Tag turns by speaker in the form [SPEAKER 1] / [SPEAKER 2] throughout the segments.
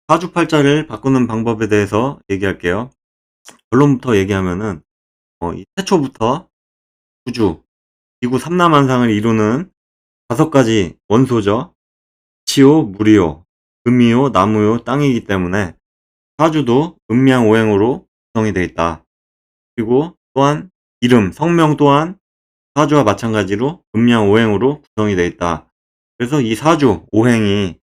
[SPEAKER 1] 사주팔자를 바꾸는 방법에 대해서 얘기할게요. 결론부터 얘기하면은 이 태초부터 우주, 지구 삼라만상을 이루는 5가지 원소죠. 지요, 물이요, 금이요, 나무요, 땅이기 때문에 사주도 음양오행으로 구성이 되어 있다. 그리고 또한 이름, 성명 또한 사주와 마찬가지로 음양오행으로 구성이 되어 있다. 그래서 이 사주, 오행이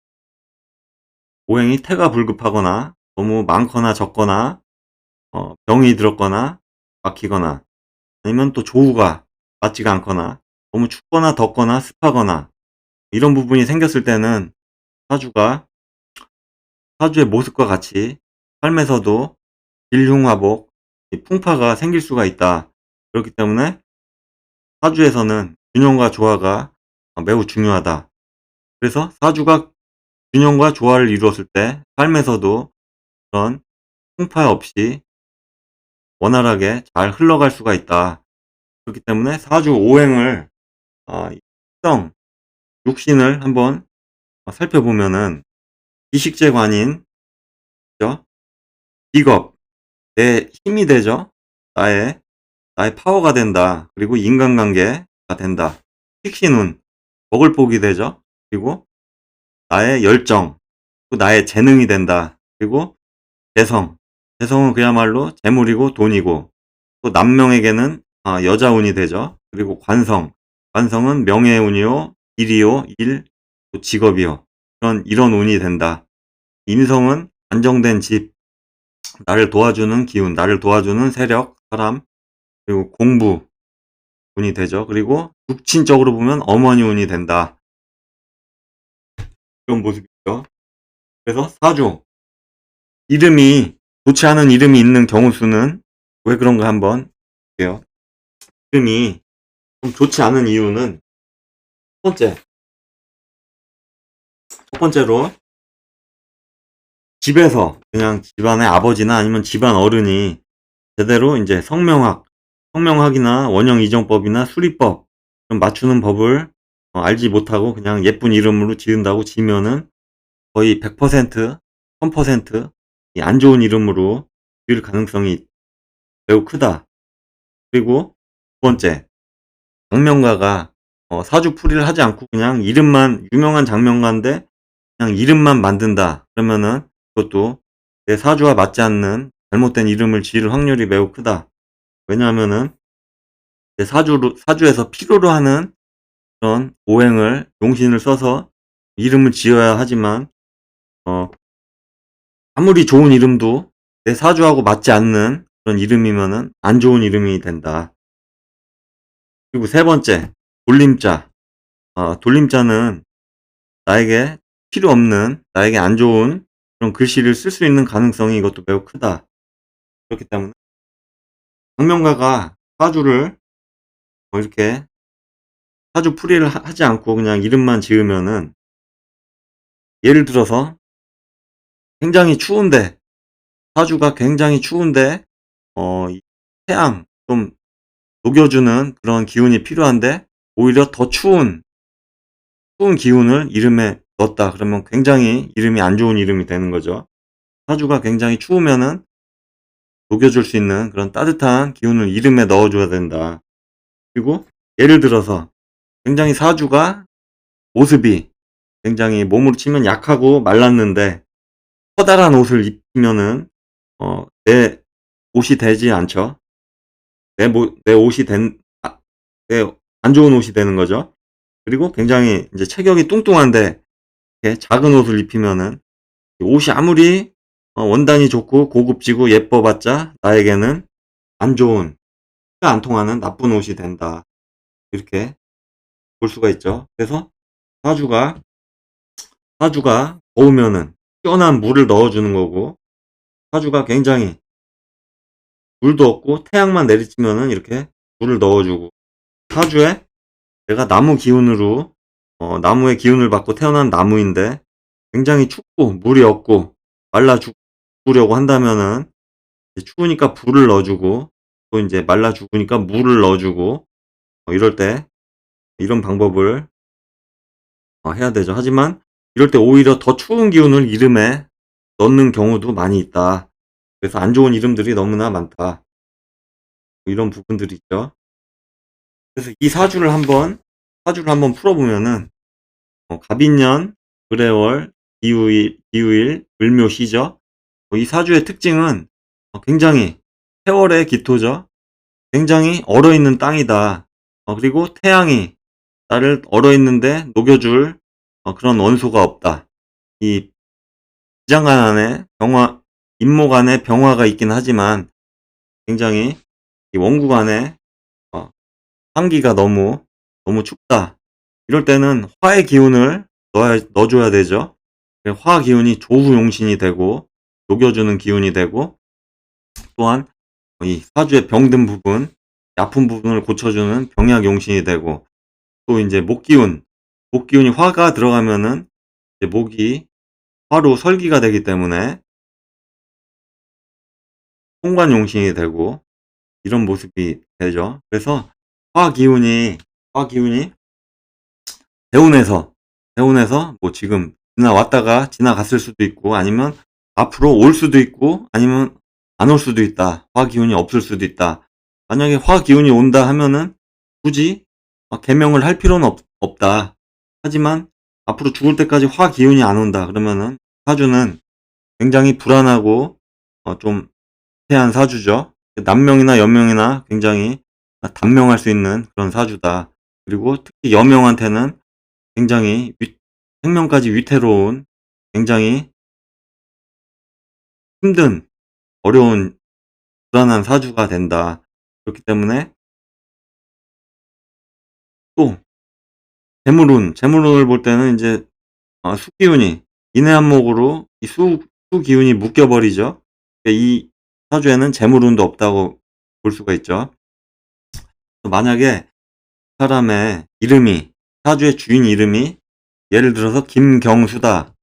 [SPEAKER 1] 태가 불급하거나 너무 많거나 적거나 병이 들었거나 막히거나 아니면 또 조우가 맞지가 않거나 너무 춥거나 덥거나 습하거나 이런 부분이 생겼을 때는 사주가 사주의 모습과 같이 삶에서도 일흉화복, 풍파가 생길 수가 있다. 그렇기 때문에 사주에서는 균형과 조화가 매우 중요하다. 그래서 사주가 균형과 조화를 이루었을 때 삶에서도 그런 풍파 없이 원활하게 잘 흘러갈 수가 있다. 그렇기 때문에 사주 오행을 특성, 육신을 한번 살펴보면은 비식재관인 그죠? 직업, 내 힘이 되죠. 나의 파워가 된다. 그리고 인간관계가 된다. 식신운, 먹을 복이 되죠. 그리고 나의 열정, 또 나의 재능이 된다. 그리고 재성은 그야말로 재물이고 돈이고, 또 남명에게는 여자운이 되죠. 그리고 관성은 명예의 운이요, 일이요, 또 직업이요. 이런 운이 된다. 인성은 안정된 집, 나를 도와주는 기운, 나를 도와주는 세력, 사람, 그리고 공부 운이 되죠. 그리고 육친적으로 보면 어머니 운이 된다. 이런 모습이죠. 그래서 사주, 이름이 좋지 않은 이름이 있는 경우 수는 왜 그런가 한번 볼게요. 이름이 좀 좋지 않은 이유는 첫 번째로 집에서 그냥 집안의 아버지나 아니면 집안 어른이 제대로 이제 성명학이나 원형 이정법이나 수리법 맞추는 법을 알지 못하고 그냥 예쁜 이름으로 지은다고 지면은 거의 100%, 1000% 안 좋은 이름으로 지을 가능성이 매우 크다. 그리고 두 번째, 장명가가 사주풀이를 하지 않고 그냥 이름만, 유명한 장명가인데 그냥 이름만 만든다. 그러면은 그것도 내 사주와 맞지 않는 잘못된 이름을 지을 확률이 매우 크다. 왜냐하면은 내 사주에서 필요로 하는 그런 오행을, 용신을 써서 이름을 지어야 하지만 아무리 좋은 이름도 내 사주하고 맞지 않는 그런 이름이면은 안 좋은 이름이 된다. 그리고 세 번째, 돌림자. 돌림자는 나에게 필요 없는, 나에게 안 좋은 그런 글씨를 쓸 수 있는 가능성이 이것도 매우 크다. 그렇기 때문에 박명가가 사주를 이렇게 사주 풀이를 하지 않고 그냥 이름만 지으면은 예를 들어서 굉장히 추운데 사주가 굉장히 추운데 이 태양 좀 녹여주는 그런 기운이 필요한데 오히려 더 추운 기운을 이름에 넣었다. 그러면 굉장히 이름이 안 좋은 이름이 되는 거죠. 사주가 굉장히 추우면은 녹여줄 수 있는 그런 따뜻한 기운을 이름에 넣어줘야 된다. 그리고 예를 들어서 굉장히 사주가 모습이 굉장히 몸으로 치면 약하고 말랐는데 커다란 옷을 입히면은 내 옷이 되지 않죠. 내 옷이 내 안 좋은 옷이 되는 거죠. 그리고 굉장히 이제 체격이 뚱뚱한데 이렇게 작은 옷을 입히면은 옷이 아무리 원단이 좋고 고급지고 예뻐봤자 나에게는 안 좋은, 피가 안 통하는 나쁜 옷이 된다. 이렇게 볼 수가 있죠. 그래서 사주가 더우면은 시원한 물을 넣어주는 거고, 사주가 굉장히 물도 없고 태양만 내리치면은 이렇게 물을 넣어주고, 사주에 내가 나무의 기운을 받고 태어난 나무인데 굉장히 춥고 물이 없고 말라 죽으려고 한다면은 추우니까 불을 넣어주고 또 이제 말라 죽으니까 물을 넣어주고 이럴 때 이런 방법을 해야 되죠. 하지만 이럴 때 오히려 더 추운 기운을 이름에 넣는 경우도 많이 있다. 그래서 안 좋은 이름들이 너무나 많다. 이런 부분들이 있죠. 그래서 이 사주를 한번 풀어보면은 갑인년, 을해월, 기우일, 을묘시죠. 이 사주의 특징은 굉장히 세월의 기토죠. 굉장히 얼어있는 땅이다. 그리고 태양이 나를 얼어있는데 녹여줄 그런 원소가 없다. 이 지장간 안에 임목 안에 병화가 있긴 하지만 굉장히 이 원국 안에 환기가 너무 춥다. 이럴 때는 화의 기운을 넣어줘야 되죠. 화 기운이 조후용신이 되고 녹여주는 기운이 되고, 또한 이 사주의 병든 부분, 아픈 부분을 고쳐주는 병약용신이 되고, 또 이제 목기운이 화가 들어가면은 이제 목이 화로 설기가 되기 때문에 통관용신이 되고 이런 모습이 되죠. 그래서 화기운이 대운에서 뭐 지금 지나왔다가 지나갔을 수도 있고, 아니면 앞으로 올 수도 있고, 아니면 안 올 수도 있다. 화기운이 없을 수도 있다. 만약에 화기운이 온다 하면은 굳이 개명을 할 필요는 없다. 하지만 앞으로 죽을 때까지 화기운이 안 온다 그러면은 사주는 굉장히 불안하고 좀 태한 사주죠. 남명이나 여명이나 굉장히 단명할 수 있는 그런 사주다. 그리고 특히 여명한테는 굉장히 생명까지 위태로운, 굉장히 힘든, 어려운, 불안한 사주가 된다. 그렇기 때문에 또 재물운을 볼 때는 이제 수기운이 인해한목으로 이 수기운이 묶여버리죠. 이 사주에는 재물운도 없다고 볼 수가 있죠. 만약에 사람의 이름이, 사주의 주인 이름이 예를 들어서 김경수다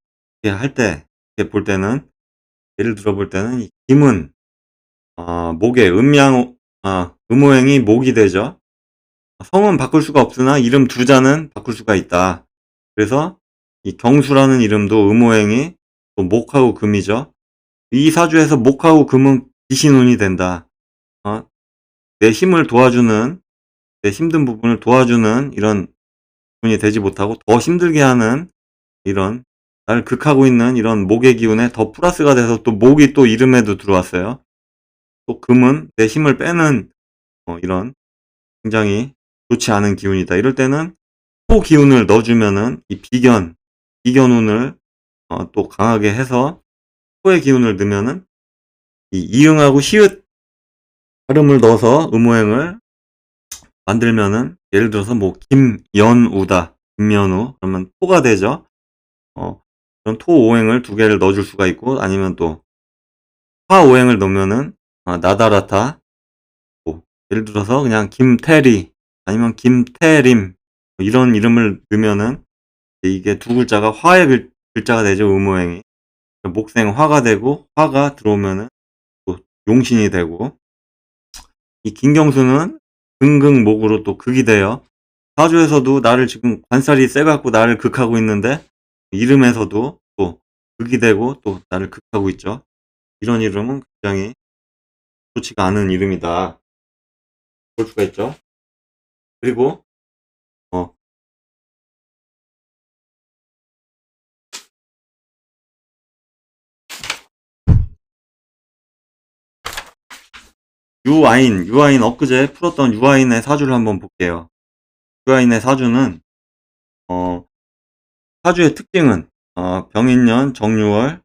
[SPEAKER 1] 할 때, 볼 때는, 예를 들어 볼 때는 이 김은 목에 음호행이 목이 되죠. 성은 바꿀 수가 없으나 이름 두 자는 바꿀 수가 있다. 그래서 이 경수라는 이름도 음호행이 또 목하고 금이죠. 이 사주에서 목하고 금은 기신운이 된다. 내 힘을 도와주는, 내 힘든 부분을 도와주는 이런 운이 되지 못하고 더 힘들게 하는, 이런 나를 극하고 있는 이런 목의 기운에 더 플러스가 돼서 또 목이 또 이름에도 들어왔어요. 또 금은 내 힘을 빼는 이런 굉장히 좋지 않은 기운이다. 이럴 때는 토 기운을 넣어주면은 이 비견운을 또 강하게 해서 토의 기운을 넣으면은 이 이응하고 시읒 발음을 넣어서 음호행을 만들면은, 예를 들어서 뭐 김연우다, 김연우 그러면 토가 되죠. 그런 토오행을 두 개를 넣어줄 수가 있고, 아니면 또 화오행을 넣으면은 나다라타, 뭐 예를 들어서 그냥 김태리 아니면 김태림 이런 이름을 넣으면은 이게 두 글자가 화의 글자가 되죠. 음호행이 목생 화가 되고, 화가 들어오면은 또 용신이 되고, 이 김경수는 금극목으로 또 극이 돼요. 사주에서도 나를 지금 관살이 세갖고 나를 극하고 있는데 이름에서도 또 극이 되고 또 나를 극하고 있죠. 이런 이름은 굉장히 좋지가 않은 이름이다 볼 수가 있죠. 그리고 어, 유아인 엊그제 풀었던 유아인의 사주를 한번 볼게요. 유아인의 사주는 사주의 특징은 병인년, 정유월,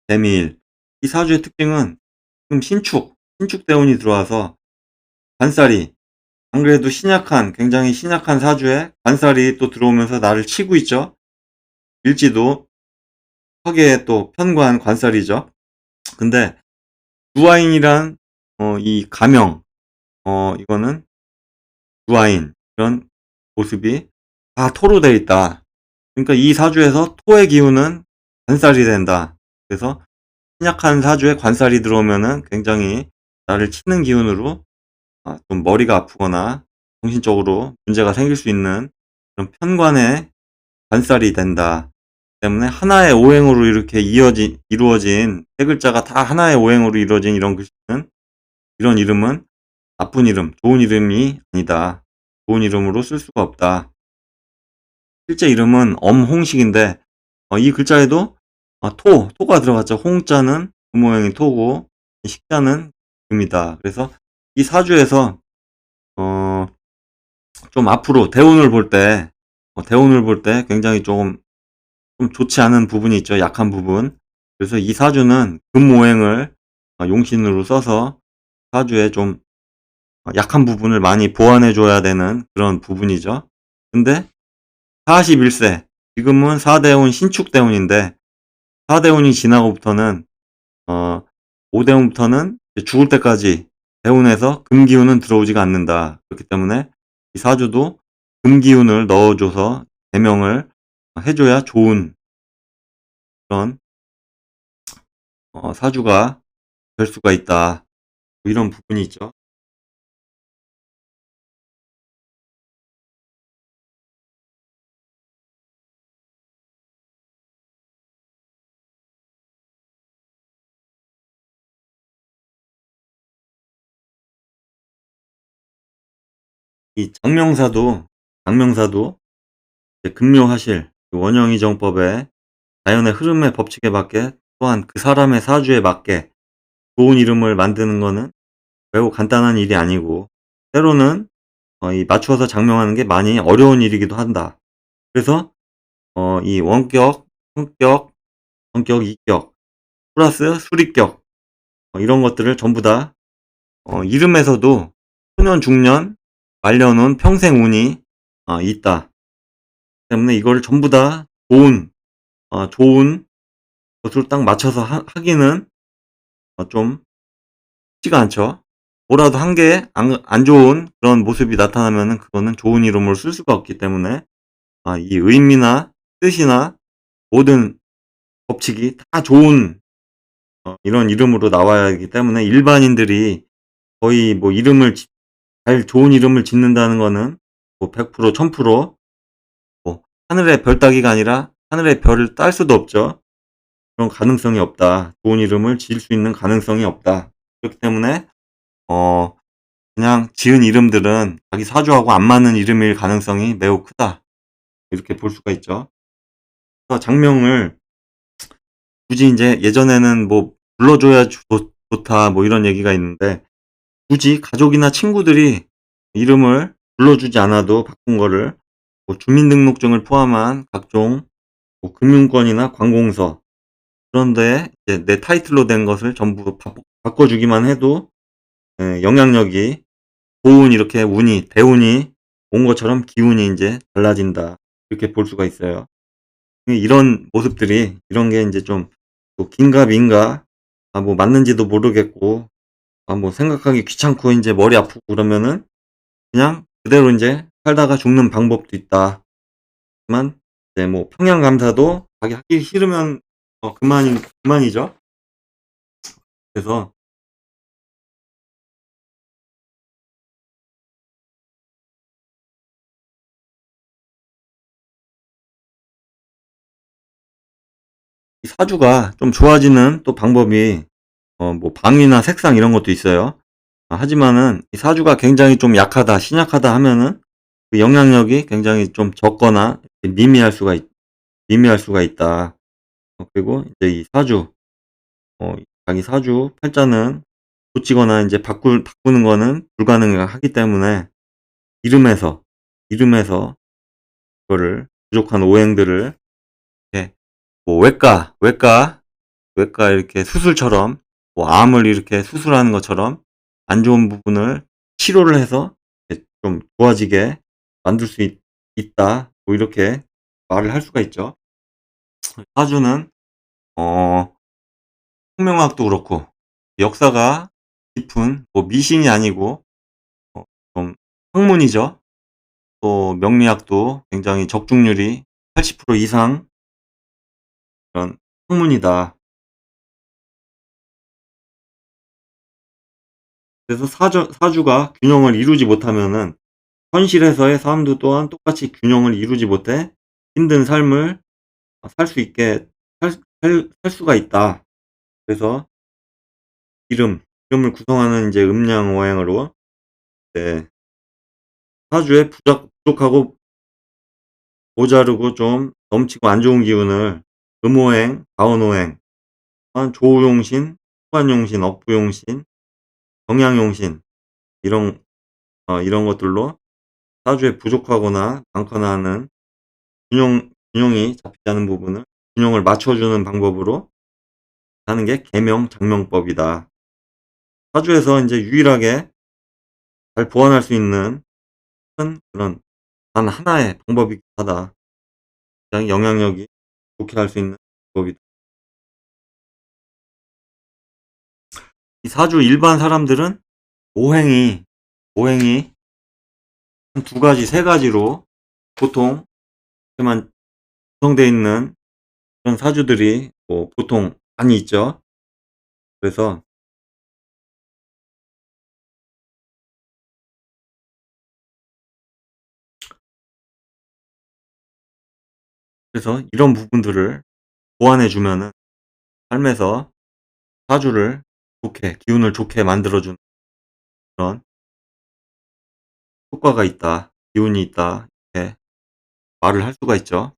[SPEAKER 1] 대미일. 이 사주의 특징은 지금 신축대운이 들어와서 관살이, 안 그래도 굉장히 신약한 사주에 관살이 또 들어오면서 나를 치고 있죠. 일지도 화계의 또 편관 관살이죠. 근데 유아인이란 이 가명, 이거는 유아인 이런 모습이 다 토로 되어 있다. 그러니까 이 사주에서 토의 기운은 관살이 된다. 그래서 신약한 사주에 관살이 들어오면은 굉장히 나를 치는 기운으로 좀 머리가 아프거나 정신적으로 문제가 생길 수 있는 그런 편관의 관살이 된다. 때문에 하나의 오행으로 이렇게 이루어진 세 글자가 다 하나의 오행으로 이루어진 이런 글씨는, 이런 이름은 나쁜 이름, 좋은 이름이 아니다. 좋은 이름으로 쓸 수가 없다. 실제 이름은 엄홍식인데 이 글자에도 토가 들어갔죠. 홍자는 그 모양이 토고 식자는 금이다. 그래서 이 사주에서 좀 앞으로 대운을 볼 때 굉장히 좀 좋지 않은 부분이 있죠. 약한 부분. 그래서 이 사주는 금오행을 용신으로 써서 사주에 좀 약한 부분을 많이 보완해 줘야 되는 그런 부분이죠. 근데 41세, 지금은 4대운 신축대운인데 4대운이 지나고부터는 5대운부터는 죽을 때까지 대운에서 금기운은 들어오지가 않는다. 그렇기 때문에 이 사주도 금기운을 넣어줘서 개명을 해줘야 좋은 그런 사주가 될 수가 있다. 뭐 이런 부분이 있죠. 이 장명사도 이제 금묘하실 원형이정법에 자연의 흐름의 법칙에 맞게 또한 그 사람의 사주에 맞게 좋은 이름을 만드는 거는 매우 간단한 일이 아니고 때로는 이 맞추어서 장명하는 게 많이 어려운 일이기도 한다. 그래서 이 원격, 성격, 성격, 이격 플러스 수리격 이런 것들을 전부 다 이름에서도 소년, 중년, 말년운, 평생운이 있다. 때문에 이걸 전부 다 좋은 것으로 딱 맞춰서 하기는 좀 쉽지가 않죠. 뭐라도 한 게 안 좋은 그런 모습이 나타나면은 그거는 좋은 이름으로 쓸 수가 없기 때문에 이 의미나 뜻이나 모든 법칙이 다 좋은 이런 이름으로 나와야 하기 때문에 일반인들이 거의 뭐 좋은 이름을 짓는다는 거는 뭐 100%, 1000% 뭐 하늘의 별 따기가 아니라 하늘의 별을 딸 수도 없죠. 그런 가능성이 없다. 좋은 이름을 지을 수 있는 가능성이 없다. 그렇기 때문에 어 그냥 지은 이름들은 자기 사주하고 안 맞는 이름일 가능성이 매우 크다. 이렇게 볼 수가 있죠. 그래서 장명을 굳이 이제 예전에는 뭐 불러줘야 좋다 뭐 이런 얘기가 있는데 굳이 가족이나 친구들이 이름을 불러주지 않아도 바꾼 거를 뭐 주민등록증을 포함한 각종 뭐 금융권이나 관공서 그런 데에 이제 내 타이틀로 된 것을 전부 바꿔주기만 해도 영향력이 좋은 이렇게 대운이 온 것처럼 기운이 이제 달라진다. 이렇게 볼 수가 있어요. 이런 모습들이 이런 게 이제 좀 긴가 민가 뭐 맞는지도 모르겠고 뭐 생각하기 귀찮고 이제 머리 아프고 그러면은 그냥 그대로 이제 살다가 죽는 방법도 있다. 하지만 이제 뭐 평양감사도 자기 하기 싫으면 그만이죠. 그래서 이 사주가 좀 좋아지는 또 방법이 뭐 방위나 색상 이런 것도 있어요. 하지만은 이 사주가 굉장히 좀 약하다, 신약하다 하면은 그 영향력이 굉장히 좀 적거나 미미할 수가 있다. 그리고 이제 이 사주, 자기 사주 팔자는 고치거나 이제 바꾸는 거는 불가능하기 때문에 이름에서, 이름에서 그거를 부족한 오행들을 이렇게 뭐 외과 이렇게 수술처럼 뭐 암을 이렇게 수술하는 것처럼 안 좋은 부분을 치료를 해서 좀 좋아지게 만들 수 있다. 뭐 이렇게 말을 할 수가 있죠. 사주는 어 성명학도 그렇고 역사가 깊은 뭐 미신이 아니고 좀 학문이죠. 또 명리학도 굉장히 적중률이 80% 이상 그런 학문이다. 그래서 사주가 균형을 이루지 못하면은 현실에서의 삶도 또한 똑같이 균형을 이루지 못해 힘든 삶을 살 수 있게 살 수가 있다. 그래서 기름을 구성하는 인제 음양 오행으로 네 사주에 부족하고 모자르고 좀 넘치고 안 좋은 기운을 음오행, 가운오행, 조우용신, 후관용신, 억부용신, 정양용신 이런 이런 것들로 사주에 부족하거나 많거나 하는 균형이 잡히지 않은 부분을 균형을 맞춰주는 방법으로 하는 게 계명 장명법이다. 사주에서 인제 유일하게 잘 보완할 수 있는 그런 단 하나의 방법이긴 하다. 가장 영향력이 좋게 할 수 있는 방법이다. 이 사주 일반 사람들은 오행이 오행이 한 두 가지, 세 가지로 보통 이렇게만 구성되어 있는 그런 사주들이 보통 많이 있죠. 그래서 이런 부분들을 보완해 주면은 삶에서 사주를 기운을 좋게 만들어 주는 그런 효과가 있다, 기운이 있다 이렇게 말을 할 수가 있죠.